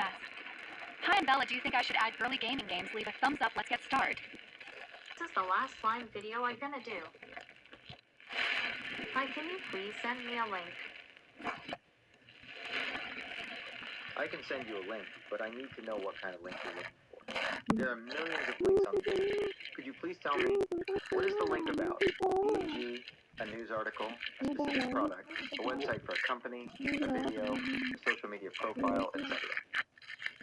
class. Hi, I'm Bella. Do you think I should add girly gaming games? Leave a thumbs up. Let's get started. This is the last slime video I'm gonna do. Hi, can you please send me a link? I can send you a link, but I need to know what kind of link you're looking for. There are millions of links on the page. Could you please tell me, what is the link about? E.g., a news article, a specific product, a website for a company, a video, a social media profile, etc.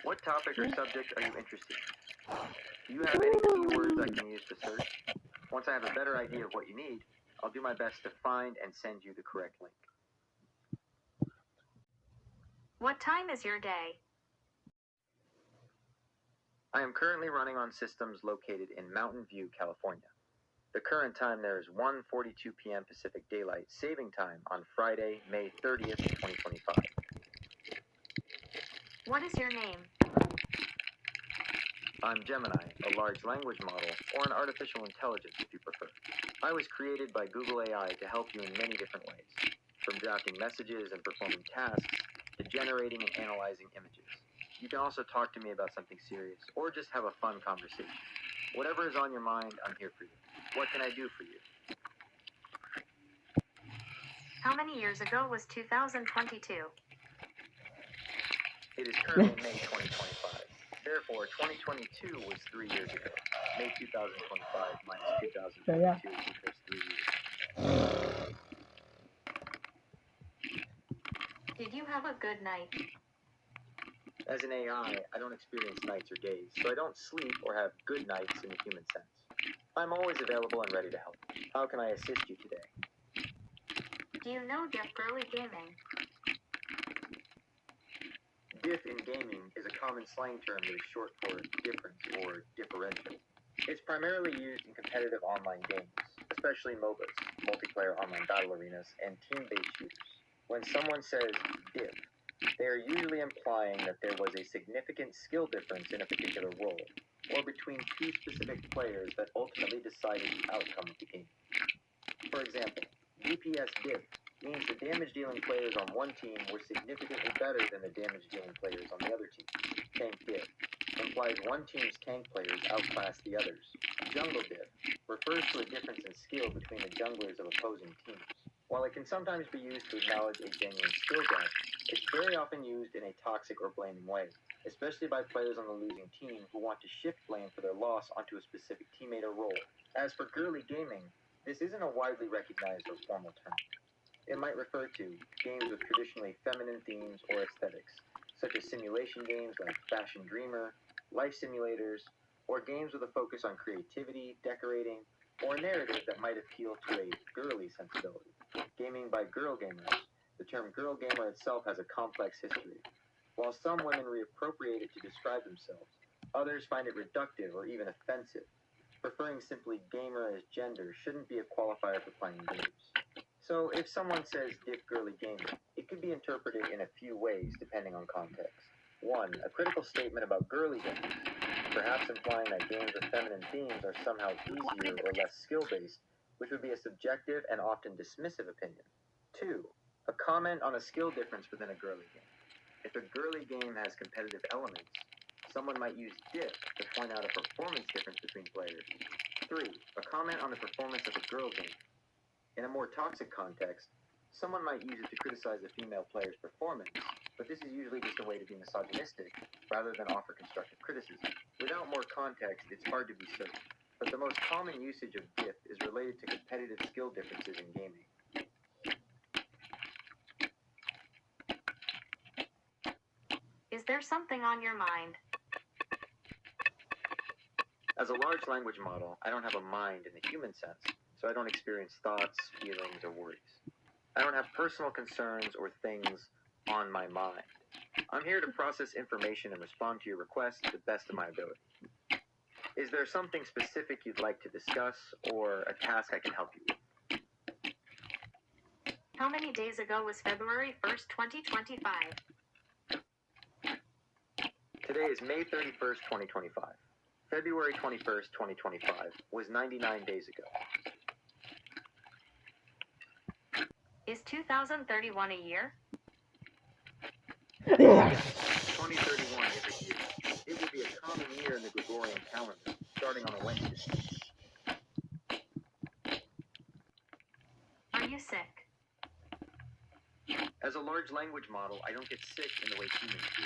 What topic or subject are you interested in? Do you have any keywords I can use to search? Once I have a better idea of what you need, I'll do my best to find and send you the correct link. What time is your day? I am currently running on systems located in Mountain View, California. The current time there is 1:42 p.m. Pacific Daylight Saving Time on Friday, May 30th, 2025. What is your name? I'm Gemini, a large language model, or an artificial intelligence if you prefer. I was created by Google AI to help you in many different ways, from drafting messages and performing tasks to generating and analyzing images. You can also talk to me about something serious, or just have a fun conversation. Whatever is on your mind, I'm here for you. What can I do for you? How many years ago was 2022? It is currently May 2025. Therefore, 2022 was 3 years ago. May 2025 minus 2022 equals 3 years. Did you have a good night? As an AI, I don't experience nights or days, so I don't sleep or have good nights in the human sense. I'm always available and ready to help. How can I assist you today? Do you know Diff Girly Gaming? Diff in gaming is a common slang term that is short for difference or differential. It's primarily used in competitive online games, especially MOBAs, multiplayer online battle arenas, and team-based shooters. When someone says diff, they are usually implying that there was a significant skill difference in a particular role, or between two specific players that ultimately decided the outcome of the game. For example, DPS diff means the damage-dealing players on one team were significantly better than the damage-dealing players on the other team. Tank diff implies one team's tank players outclass the others. Jungle diff refers to a difference in skill between the junglers of opposing teams. While it can sometimes be used to acknowledge a genuine skill gap, it's very often used in a toxic or blaming way, especially by players on the losing team who want to shift blame for their loss onto a specific teammate or role. As for girly gaming, this isn't a widely recognized or formal term. It might refer to games with traditionally feminine themes or aesthetics, such as simulation games like Fashion Dreamer, life simulators, or games with a focus on creativity, decorating, or a narrative that might appeal to a girly sensibility. Gaming by girl gamers. The term girl gamer itself has a complex history. While some women reappropriate it to describe themselves, others find it reductive or even offensive. Preferring simply gamer as gender shouldn't be a qualifier for playing games. So if someone says diff girly gamer, it could be interpreted in a few ways depending on context. 1. A critical statement about girly games, perhaps implying that games with feminine themes are somehow easier or less skill-based, which would be a subjective and often dismissive opinion. 2. A comment on a skill difference within a girly game. If a girly game has competitive elements, someone might use diff to point out a performance difference between players. 3. A comment on the performance of a girl game. In a more toxic context, someone might use it to criticize a female player's performance, but this is usually just a way to be misogynistic rather than offer constructive criticism. Without more context, it's hard to be certain, but the most common usage of diff is related to competitive skill differences in gaming. Is there something on your mind? As a large language model, I don't have a mind in the human sense, so I don't experience thoughts, feelings, or worries. I don't have personal concerns or things on my mind. I'm here to process information and respond to your requests to the best of my ability. Is there something specific you'd like to discuss, or a task I can help you with? How many days ago was February 1st, 2025? Today is May 31st, 2025. February 21st, 2025 was 99 days ago. Is 2031 a year? Yes, 2031 is large language model, I don't get sick in the way humans do.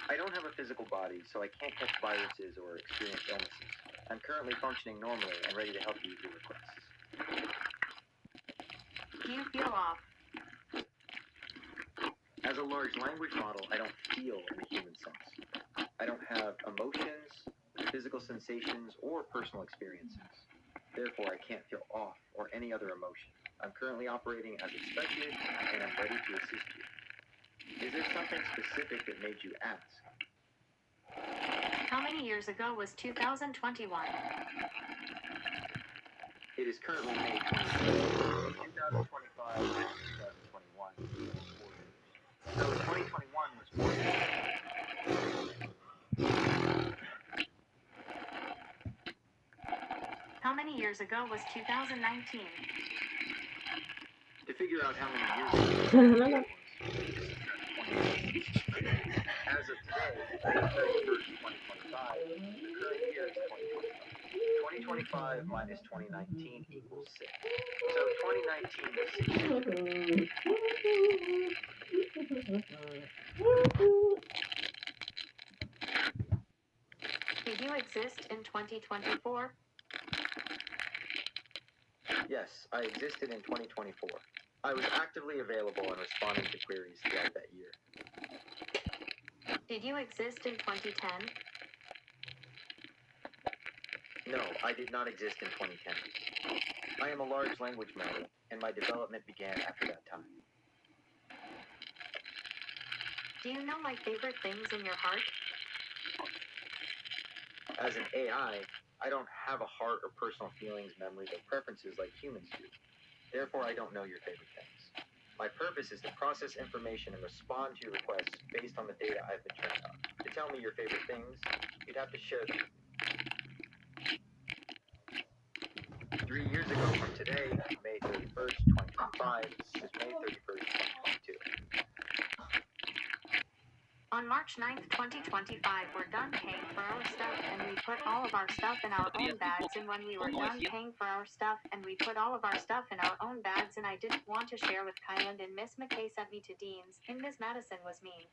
I don't have a physical body, so I can't catch viruses or experience illnesses. I'm currently functioning normally and ready to help you with your requests. Do you feel off? As a large language model, I don't feel in the human sense. I don't have emotions, physical sensations, or personal experiences. Therefore, I can't feel off or any other emotion. I'm currently operating as expected, and I'm ready to assist you. Is there something specific that made you ask? How many years ago was 2021? It is currently May 2020. 2025 and 2021 equals 4 years. So 2021 was 4 years. How many years ago was 2019? To figure out how many years ago it was, as of today, May 31st, 2025, the current year is 2025. 2025 minus 2019 equals 6. So 2019 was 6 years ago. Did you exist in 2024? Yes, I existed in 2024. I was actively available and responding to queries throughout that year. Did you exist in 2010? No, I did not exist in 2010. I am a large language model, and my development began after that time. Do you know my favorite things in your heart? As an AI, I don't have a heart or personal feelings, memories, or preferences like humans do. Therefore, I don't know your favorite things. My purpose is to process information and respond to your requests based on the data I've been trained on. To tell me your favorite things, you'd have to share them. 3 years ago from today, May 31st, 2025, is May 31st, 2022. On March 9th, 2025, we're done paying for our stuff and we put all of our stuff in our own bags, and when we were done paying for our stuff and we put all of our stuff in our own bags and I didn't want to share with Kyland and Miss McKay sent me to Dean's and Miss Madison was mean.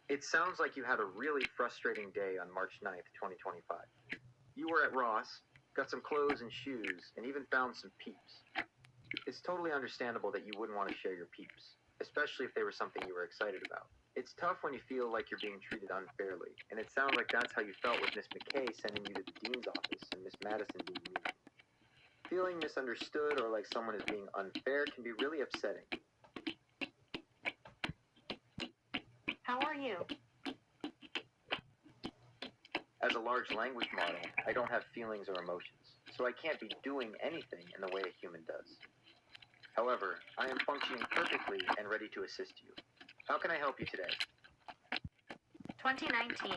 It sounds like you had a really frustrating day on March 9th, 2025. You were at Ross, got some clothes and shoes, and even found some peeps. It's totally understandable that you wouldn't want to share your peeps, especially if they were something you were excited about. It's tough when you feel like you're being treated unfairly, and it sounds like that's how you felt with Miss McKay sending you to the dean's office and Miss Madison being mean. Feeling misunderstood or like someone is being unfair can be really upsetting. How are you? As a large language model, I don't have feelings or emotions, so I can't be doing anything in the way a human does. However, I am functioning perfectly and ready to assist you. How can I help you today? 2019.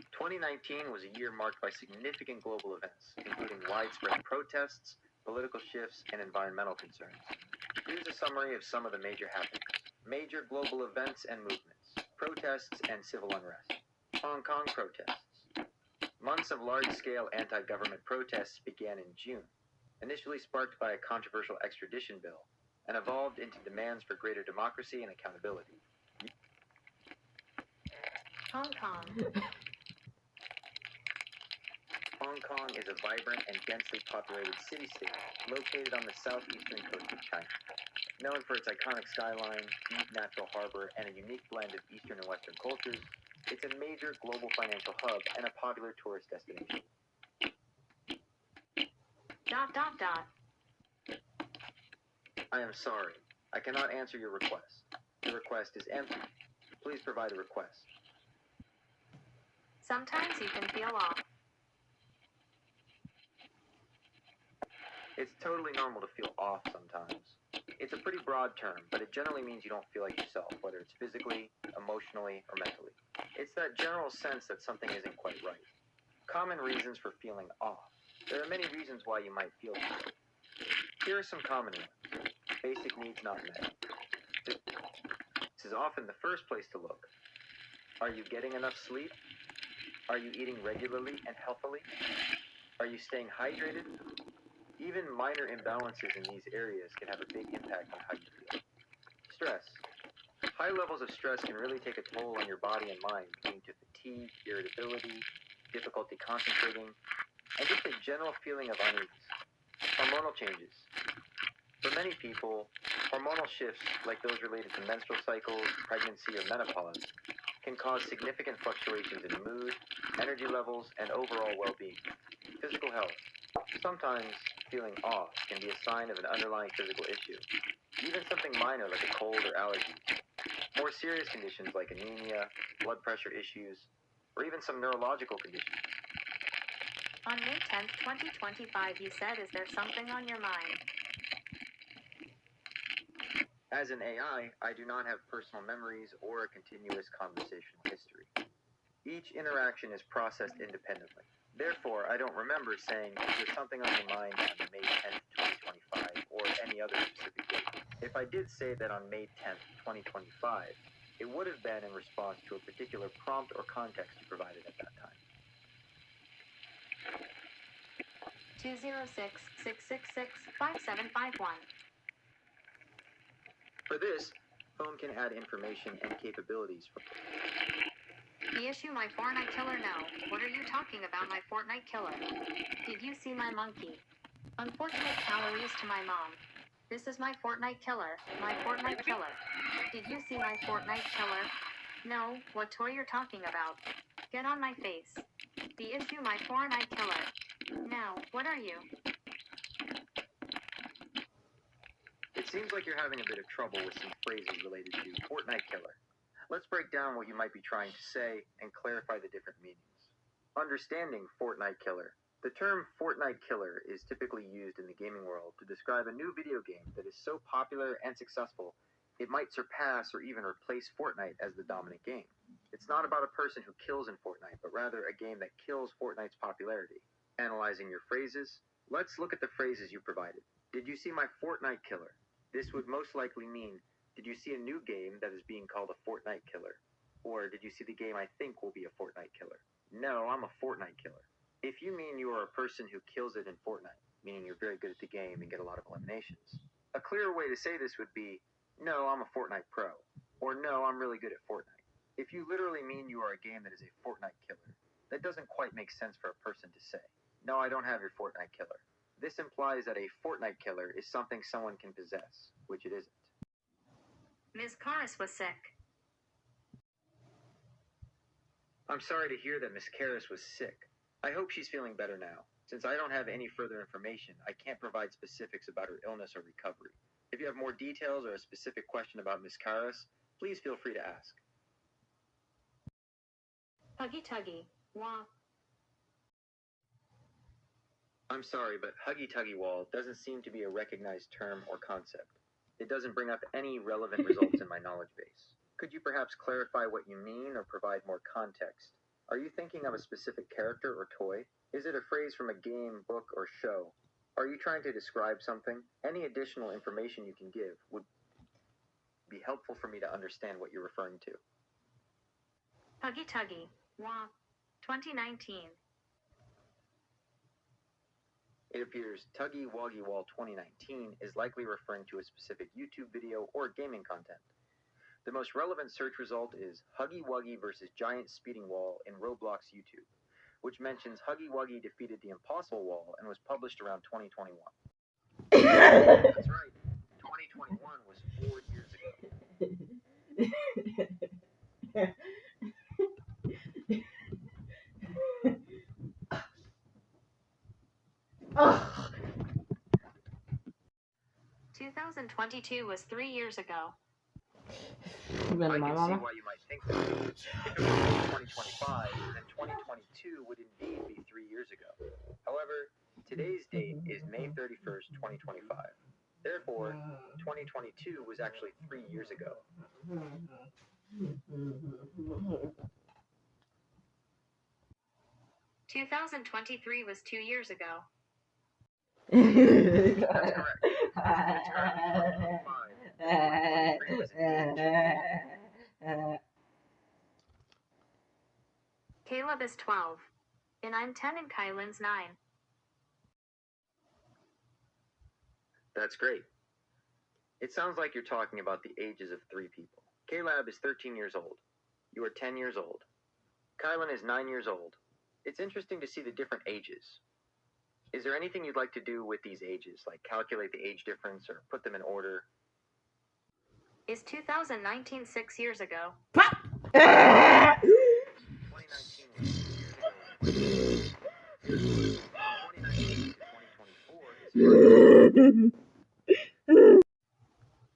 2019 was a year marked by significant global events, including widespread protests, political shifts, and environmental concerns. Here's a summary of some of the major happenings. Major global events and movements. Protests and civil unrest. Hong Kong protests. Months of large-scale anti-government protests began in June, initially sparked by a controversial extradition bill, and evolved into demands for greater democracy and accountability. Hong Kong. Hong Kong is a vibrant and densely populated city-state located on the southeastern coast of China. Known for its iconic skyline, deep natural harbor, and a unique blend of Eastern and Western cultures, it's a major global financial hub and a popular tourist destination. ... I am sorry. I cannot answer your request. The request is empty. Please provide a request. Sometimes you can feel off. It's totally normal to feel off sometimes. It's a pretty broad term, but it generally means you don't feel like yourself, whether it's physically, emotionally, or mentally. It's that general sense that something isn't quite right. Common reasons for feeling off. There are many reasons why you might feel this way. Here are some common ones. Basic needs not met. This is often the first place to look. Are you getting enough sleep? Are you eating regularly and healthily? Are you staying hydrated? Even minor imbalances in these areas can have a big impact on how you feel. Stress. High levels of stress can really take a toll on your body and mind, leading to fatigue, irritability, difficulty concentrating, and just a general feeling of unease. Hormonal changes. For many people, hormonal shifts, like those related to menstrual cycles, pregnancy, or menopause, can cause significant fluctuations in mood, energy levels, and overall well-being. Physical health. Sometimes feeling off can be a sign of an underlying physical issue, even something minor like a cold or allergy. More serious conditions like anemia, blood pressure issues, or even some neurological conditions. On May 10th, 2025, you said, "Is there something on your mind?" As an AI, I do not have personal memories or a continuous conversational history. Each interaction is processed independently. Therefore, I don't remember saying, "Is there something on your mind" on May 10th, 2025, or any other specific date. If I did say that on May 10th, 2025, it would have been in response to a particular prompt or context you provided at that time. 206-666-5751. For this, phone can add information and capabilities. The issue, my Fortnite killer? No. What are you talking about, my Fortnite killer? Did you see my monkey? Unfortunate calories to my mom. This is my Fortnite killer. My Fortnite killer. Did you see my Fortnite killer? No. What toy you're talking about? Get on my face. The issue, my Fortnite killer. Now, what are you? It seems like you're having a bit of trouble with some phrases related to Fortnite killer. Let's break down what you might be trying to say and clarify the different meanings. Understanding Fortnite killer. The term Fortnite killer is typically used in the gaming world to describe a new video game that is so popular and successful it might surpass or even replace Fortnite as the dominant game. It's not about a person who kills in Fortnite, but rather a game that kills Fortnite's popularity. Analyzing your phrases, let's look at the phrases you provided. Did you see my Fortnite killer? This would most likely mean, did you see a new game that is being called a Fortnite killer? Or did you see the game I think will be a Fortnite killer? No, I'm a Fortnite killer. If you mean you are a person who kills it in Fortnite, meaning you're very good at the game and get a lot of eliminations, a clearer way to say this would be, no, I'm a Fortnite pro, or no, I'm really good at Fortnite. If you literally mean you are a game that is a Fortnite killer, that doesn't quite make sense for a person to say. No, I don't have your Fortnite killer. This implies that a Fortnite killer is something someone can possess, which it isn't. Ms. Karis was sick. I'm sorry to hear that Miss Karis was sick. I hope she's feeling better now. Since I don't have any further information, I can't provide specifics about her illness or recovery. If you have more details or a specific question about Miss Karis, please feel free to ask. Huggy Tuggy. Wah. I'm sorry, but Huggy Tuggy Wall doesn't seem to be a recognized term or concept. It doesn't bring up any relevant results in my knowledge base. Could you perhaps clarify what you mean or provide more context? Are you thinking of a specific character or toy? Is it a phrase from a game, book, or show? Are you trying to describe something? Any additional information you can give would be helpful for me to understand what you're referring to. Huggy Tuggy. Wah. 2019. It appears Tuggy Woggy Wall 2019 is likely referring to a specific YouTube video or gaming content. The most relevant search result is Huggy Wuggy versus Giant Speeding Wall in Roblox YouTube, which mentions Huggy Wuggy defeated the Impossible Wall and was published around 2021. That's right, 2021 was 4 years ago. 2022 was 3 years ago. I can see why you might think that. If it was 2025, then 2022 would indeed be 3 years ago. However, today's date is May 31st, 2025. Therefore, 2022 was actually 3 years ago. 2023 was 2 years ago. That's correct. The term 2025 and 2023 was indeed 2 years. Caleb is 12. And I'm 10 and Kylan's 9. That's great. It sounds like you're talking about the ages of 3 people. Caleb is 13 years old. You are 10 years old. Kylan is 9 years old. It's interesting to see the different ages. Is there anything you'd like to do with these ages, like calculate the age difference or put them in order? Is 2019 6 years ago? 2019 was 6 years ago. 2019 to 2024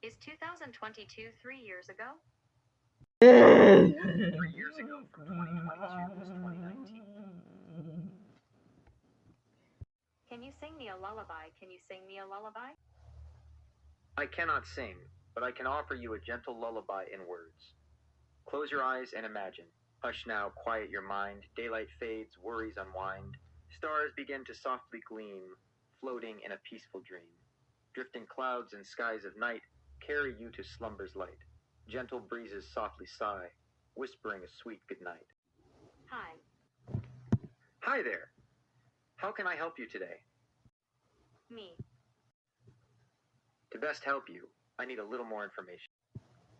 Is 2022 3 years ago? 3 years ago from 2022 was 2019. Can you sing me a lullaby? Can you sing me a lullaby? I cannot sing, but I can offer you a gentle lullaby in words. Close your eyes and imagine. Hush now, quiet your mind. Daylight fades, worries unwind. Stars begin to softly gleam, floating in a peaceful dream. Drifting clouds and skies of night carry you to slumber's light. Gentle breezes softly sigh, whispering a sweet goodnight. Hi. Hi there. How can I help you today? Me. To best help you, I need a little more information.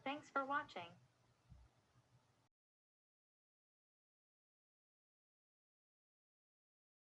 Thanks for watching.